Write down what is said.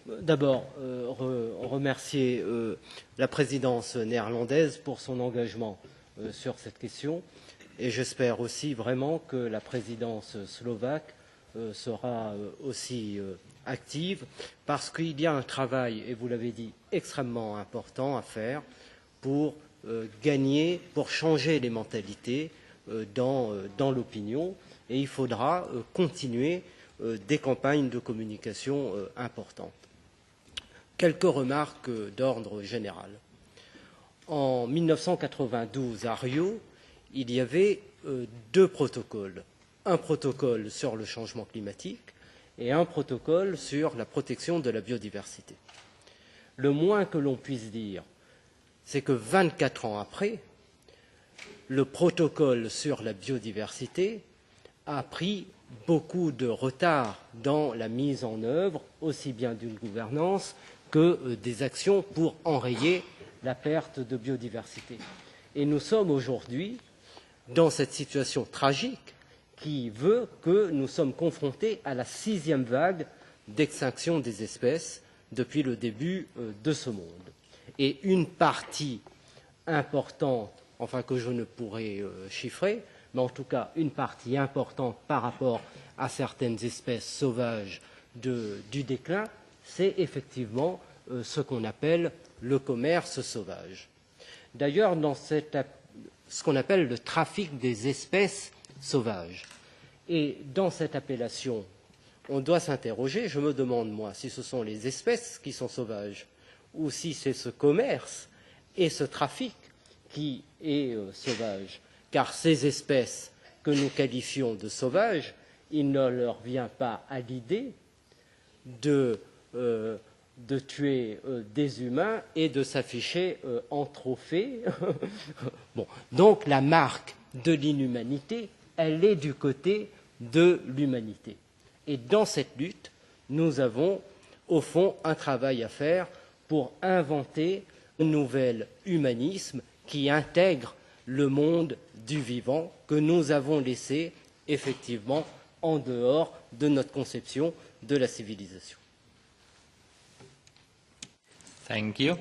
D'abord, remercier la présidence néerlandaise pour son engagement sur cette question et j'espère aussi vraiment que la présidence slovaque sera aussi active parce qu'il y a un travail, et vous l'avez dit, extrêmement important à faire pour gagner, pour changer les mentalités dans l'opinion et il faudra continuer des campagnes de communication importantes. Quelques remarques d'ordre général. En 1992, à Rio, il y avait deux protocoles. Un protocole sur le changement climatique et un protocole sur la protection de la biodiversité. Le moins que l'on puisse dire, c'est que 24 ans après, le protocole sur la biodiversité a pris beaucoup de retard dans la mise en œuvre, aussi bien d'une gouvernance que des actions pour enrayer la perte de biodiversité. Et nous sommes aujourd'hui dans cette situation tragique qui veut que nous sommes confrontés à la 6e vague d'extinction des espèces depuis le début de ce monde. Et une partie importante, enfin que je ne pourrais chiffrer, mais en tout cas une partie importante par rapport à certaines espèces sauvages du déclin, c'est effectivement ce qu'on appelle le commerce sauvage. D'ailleurs, dans ce qu'on appelle le trafic des espèces sauvages. Et dans cette appellation, on doit s'interroger, je me demande moi, si ce sont les espèces qui sont sauvages ou si c'est ce commerce et ce trafic qui est sauvage. Car ces espèces que nous qualifions de sauvages, il ne leur vient pas à l'idée de tuer des humains et de s'afficher en trophée. Bon. Donc la marque de l'inhumanité, elle est du côté de l'humanité. Et dans cette lutte, nous avons au fond un travail à faire pour inventer un nouvel humanisme qui intègre le monde du vivant que nous avons laissé effectivement en dehors de notre conception de la civilisation. Thank you.